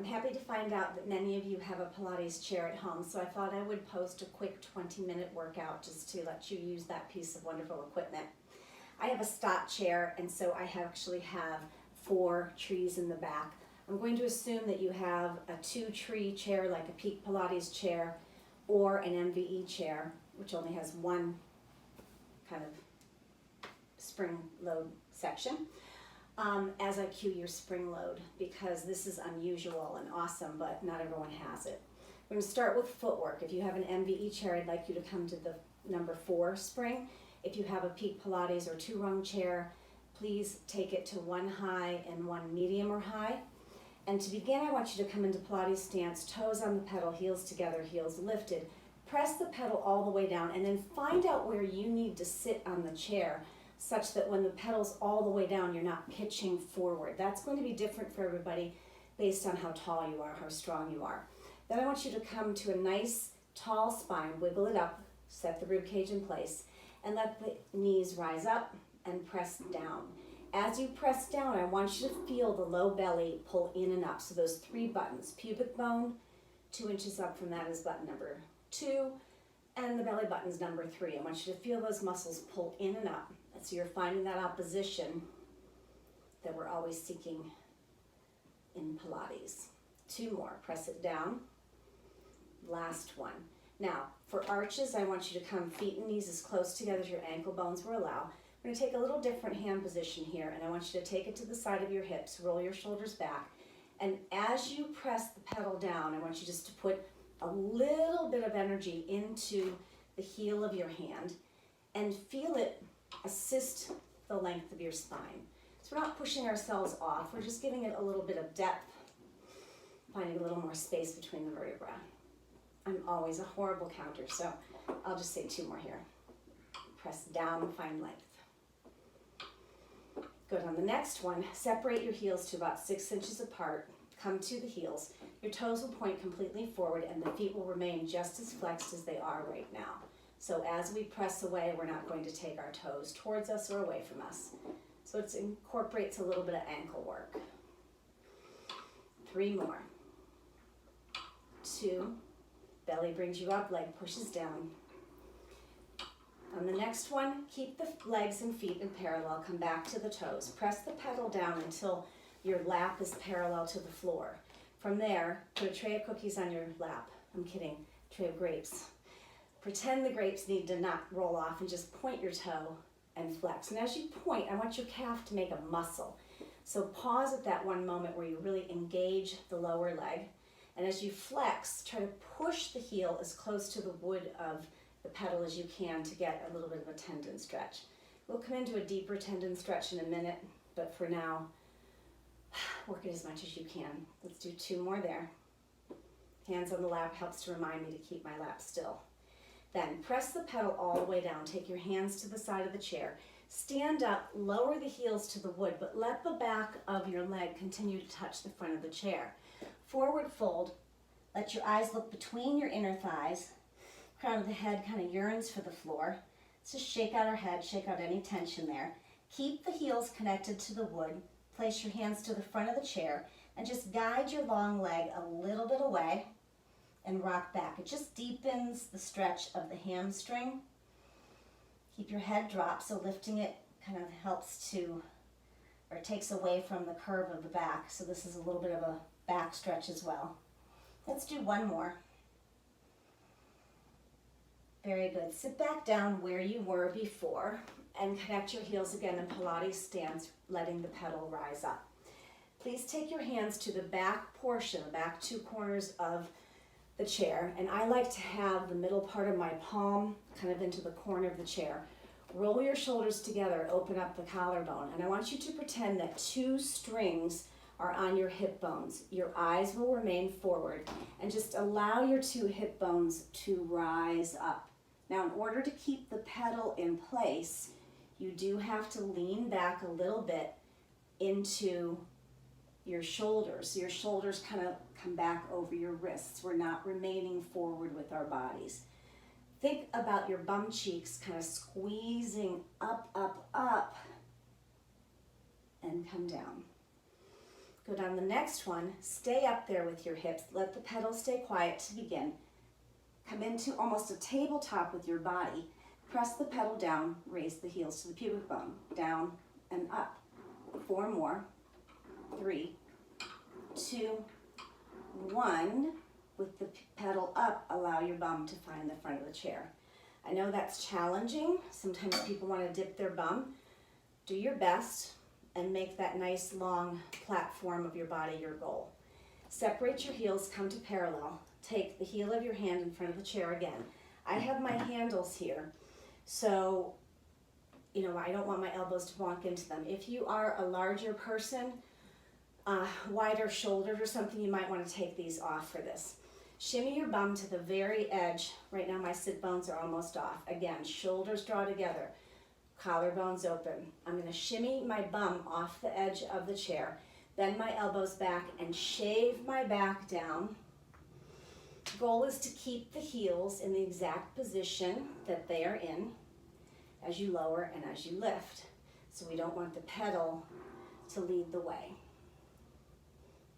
I'm happy to find out that many of you have a Pilates chair at home, so I thought I would post a quick 20-minute workout just to let you use that piece of wonderful equipment. I have a stot chair, and so I actually have 4 trees in the back. I'm going to assume that you have a 2-tree chair, like a Peak Pilates chair, or an MVE chair, which only has one kind of spring load section. As I cue your spring load, because this is unusual and awesome, but not everyone has it. We're going to start with footwork. If you have an MVE chair, I'd like you to come to the number 4 spring. If you have a Peak Pilates or 2-rung chair, please take it to 1 high and 1 medium or high. And to begin, I want you to come into Pilates stance, toes on the pedal, heels together, heels lifted. Press the pedal all the way down, and then find out where you need to sit on the chair, such that when the pedal's all the way down, you're not pitching forward. That's going to be different for everybody based on how tall you are, how strong you are. Then I want you to come to a nice tall spine, wiggle it up, set the rib cage in place, and let the knees rise up and press down. As you press down, I want you to feel the low belly pull in and up. So those 3 buttons, pubic bone, 2 inches up from that is button number 2, and the belly button's number 3. I want you to feel those muscles pull in and up. So you're finding that opposition that we're always seeking in Pilates. 2 more, press it down. Last one. Now, for arches, I want you to come feet and knees as close together as your ankle bones will allow. We're going to take a little different hand position here, and I want you to take it to the side of your hips, roll your shoulders back, and as you press the pedal down, I want you just to put a little bit of energy into the heel of your hand and feel it assist the length of your spine. So we're not pushing ourselves off, we're just giving it a little bit of depth, finding a little more space between the vertebrae. I'm always a horrible counter, so I'll just say 2 more here. Press down, find length. Good. On the next one, separate your heels to about 6 inches apart, come to the heels. Your toes will point completely forward and the feet will remain just as flexed as they are right now. So as we press away, we're not going to take our toes towards us or away from us. So it incorporates a little bit of ankle work. 3 more. 2, belly brings you up, leg pushes down. On the next one, keep the legs and feet in parallel, come back to the toes. Press the pedal down until your lap is parallel to the floor. From there, put a tray of cookies on your lap. I'm kidding, tray of grapes. Pretend the grapes need to not roll off and just point your toe and flex. And as you point, I want your calf to make a muscle. So pause at that one moment where you really engage the lower leg. And as you flex, try to push the heel as close to the wood of the pedal as you can to get a little bit of a tendon stretch. We'll come into a deeper tendon stretch in a minute, but for now, work it as much as you can. Let's do 2 more there. Hands on the lap helps to remind me to keep my lap still. Then press the pedal all the way down. Take your hands to the side of the chair. Stand up, lower the heels to the wood, but let the back of your leg continue to touch the front of the chair. Forward fold. Let your eyes look between your inner thighs. Crown of the head kind of yearns for the floor. Let's just shake out our head, shake out any tension there. Keep the heels connected to the wood. Place your hands to the front of the chair and just guide your long leg a little bit away and rock back. It just deepens the stretch of the hamstring. Keep your head dropped, so lifting it kind of helps to, or takes away from the curve of the back. So this is a little bit of a back stretch as well. Let's do 1 more. Very good. Sit back down where you were before and connect your heels again in Pilates stance, letting the pedal rise up. Please take your hands to the back portion, the back 2 corners of the chair, and I like to have the middle part of my palm kind of into the corner of the chair. Roll your shoulders together, open up the collarbone, and I want you to pretend that 2 strings are on your hip bones. Your eyes will remain forward, and just allow your 2 hip bones to rise up. Now, in order to keep the pedal in place, you do have to lean back a little bit into your shoulders. Your shoulders kind of come back over your wrists. We're not remaining forward with our bodies. Think about your bum cheeks kind of squeezing up, up, up, and come down. Good, on the next one, stay up there with your hips. Let the pedal stay quiet to begin. Come into almost a tabletop with your body. Press the pedal down, raise the heels to the pubic bone. Down and up. 4 more. 3, 2, 1. With the pedal up, allow your bum to find the front of the chair. I know that's challenging. Sometimes people want to dip their bum. Do your best and make that nice long platform of your body your goal. Separate your heels, come to parallel. Take the heel of your hand in front of the chair again. I have my handles here, so I don't want my elbows to bonk into them. If you are a larger person, wider shoulders or something, you might want to take these off for this. Shimmy your bum to the very edge. Right now my sit bones are almost off. Again, shoulders draw together, collarbones open. I'm going to shimmy my bum off the edge of the chair, bend my elbows back and shave my back down. Goal is to keep the heels in the exact position that they are in as you lower and as you lift. So we don't want the pedal to lead the way.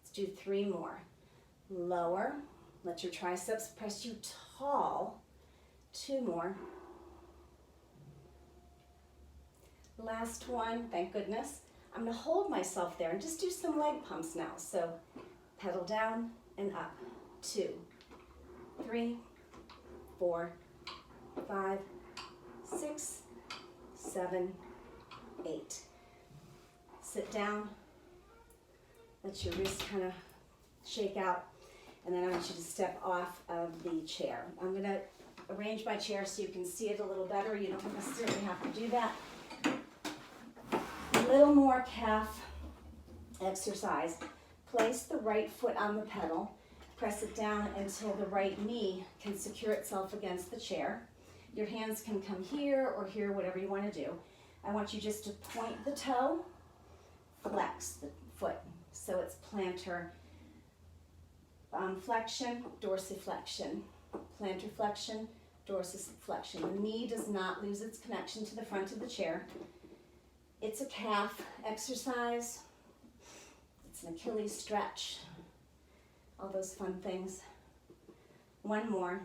Let's do 3 more. Lower, let your triceps press you tall. 2 more. Last one, thank goodness. I'm going to hold myself there and just do some leg pumps now. So pedal down and up. 2, 3, 4, 5, 6, 7, 8. Sit down. Let your wrist kind of shake out. And then I want you to step off of the chair. I'm going to arrange my chair so you can see it a little better. You don't necessarily have to do that. A little more calf exercise. Place the right foot on the pedal. Press it down until the right knee can secure itself against the chair. Your hands can come here or here, whatever you want to do. I want you just to point the toe, flex the foot. So it's plantar flexion, dorsiflexion, plantar flexion, dorsiflexion. The knee does not lose its connection to the front of the chair. It's a calf exercise. It's an Achilles stretch. All those fun things. 1 more.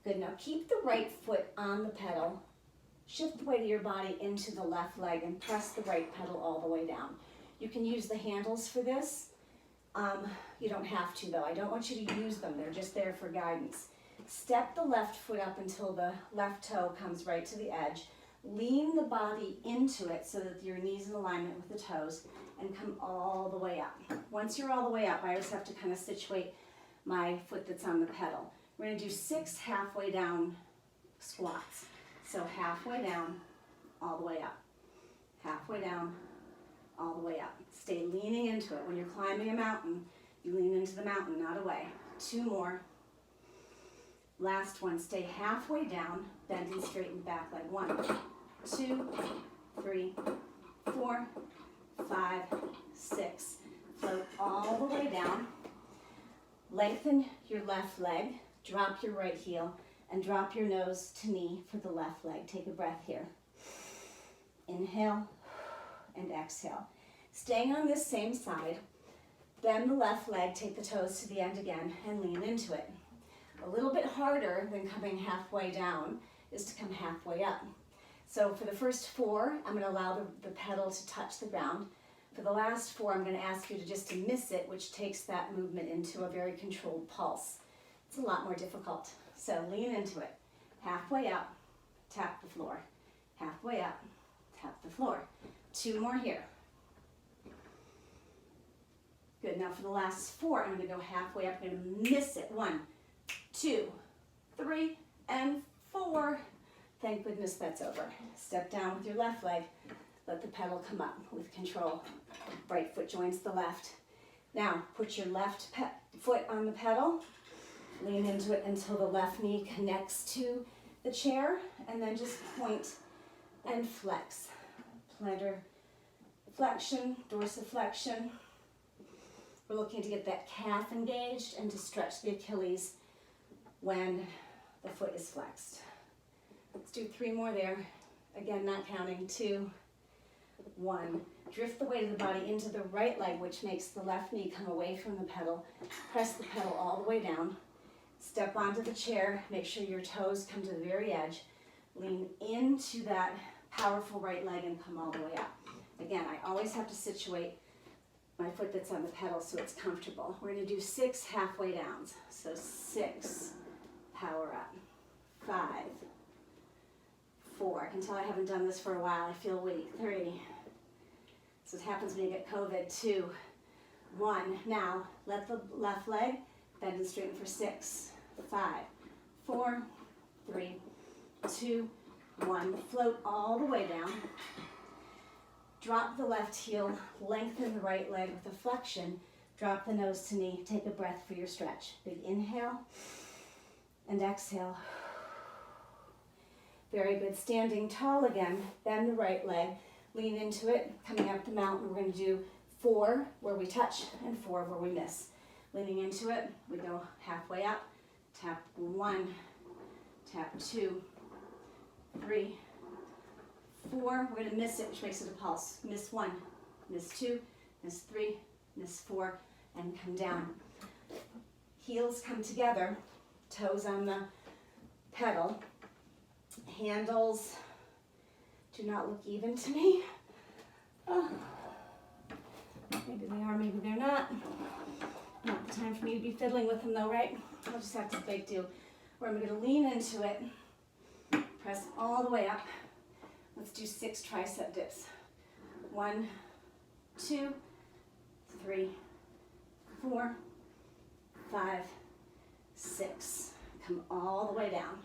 Good, now keep the right foot on the pedal. Shift the weight of your body into the left leg and press the right pedal all the way down. You can use the handles for this. You don't have to though. I don't want you to use them. They're just there for guidance. Step the left foot up until the left toe comes right to the edge. Lean the body into it so that your knee's in alignment with the toes and come all the way up. Once you're all the way up, I always have to kind of situate my foot that's on the pedal. We're going to do 6 halfway down squats. So halfway down, all the way up. Halfway down, all the way up. Stay leaning into it. When you're climbing a mountain, you lean into the mountain, not away. 2 more. Last one, stay halfway down, bend and straighten back leg. 1, 2, 3, 4, 5, 6. Float all the way down. Lengthen your left leg, drop your right heel, and drop your nose to knee for the left leg. Take a breath here. Inhale and exhale. Staying on this same side, bend the left leg, take the toes to the end again, and lean into it. A little bit harder than coming halfway down is to come halfway up. So for the first 4, I'm going to allow the pedal to touch the ground. For the last 4, I'm going to ask you to just to miss it, which takes that movement into a very controlled pulse. It's a lot more difficult. So lean into it. Halfway up, tap the floor. Halfway up, tap the floor. 2 more here. Good, now for the last 4, I'm going to go halfway up. I'm going to miss it. 1, 2, 3, and 4. Thank goodness that's over. Step down with your left leg. Let the pedal come up with control. Right foot joins the left. Now, put your left foot on the pedal. Lean into it until the left knee connects to the chair, and then just point and flex. Plantar flexion, dorsiflexion. We're looking to get that calf engaged and to stretch the Achilles when the foot is flexed. Let's do 3 more there. Again, not counting. 2. 1. Drift the weight of the body into the right leg, which makes the left knee come away from the pedal. Press the pedal all the way down. Step onto the chair. Make sure your toes come to the very edge. Lean into that powerful right leg and come all the way up. Again, I always have to situate my foot that's on the pedal so it's comfortable. We're going to do 6 halfway downs. So 6, power up. 5, 4. I can tell I haven't done this for a while. I feel weak. 3. This is what happens when you get COVID. 2, 1. Now, let the left leg bend and straighten for 6, 5, 4, 3, 2, 1. Float all the way down. Drop the left heel, lengthen the right leg with a flexion. Drop the nose to knee. Take a breath for your stretch. Big inhale and exhale. Very good. Standing tall again. Bend the right leg. Lean into it. Coming up the mountain, we're going to do 4 where we touch and 4 where we miss. Leaning into it, we go halfway up. Tap 1, tap 2, 3, 4. We're going to miss it, which makes it a pulse. Miss 1, miss 2, miss 3, miss 4, and come down. Heels come together, toes on the pedal. Handles do not look even to me. Oh. Maybe they are, maybe they're not. Not the time for me to be fiddling with them though, right? I'll just have to make do. Where I'm going to lean into it, press all the way up. Let's do 6 tricep dips. 1, 2, 3, 4, 5, 6. Come all the way down.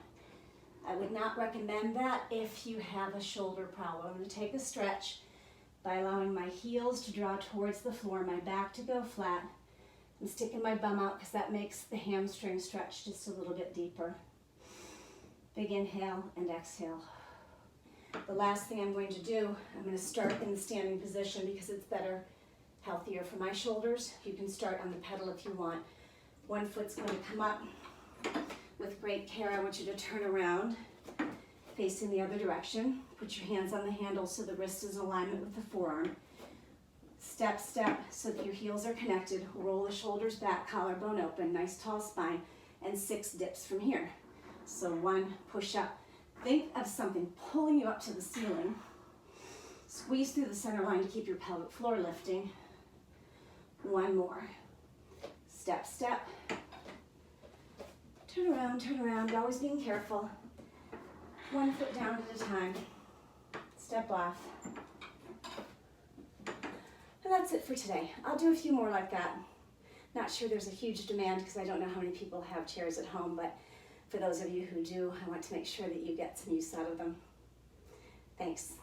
I would not recommend that if you have a shoulder problem. I'm going to take a stretch by allowing my heels to draw towards the floor, my back to go flat. I'm sticking my bum out because that makes the hamstring stretch just a little bit deeper. Big inhale and exhale. The last thing I'm going to do, I'm going to start in the standing position because it's better, healthier for my shoulders. You can start on the pedal if you want. One foot's going to come up. With great care, I want you to turn around, facing the other direction. Put your hands on the handle so the wrist is in alignment with the forearm. Step, step, so that your heels are connected. Roll the shoulders back, collarbone open, nice tall spine, and 6 dips from here. So 1, push up. Think of something pulling you up to the ceiling. Squeeze through the center line to keep your pelvic floor lifting. 1 more. Step, step. Turn around, always being careful. 1 foot down at a time. Step off. And that's it for today. I'll do a few more like that. Not sure there's a huge demand because I don't know how many people have chairs at home, but for those of you who do, I want to make sure that you get some use out of them. Thanks.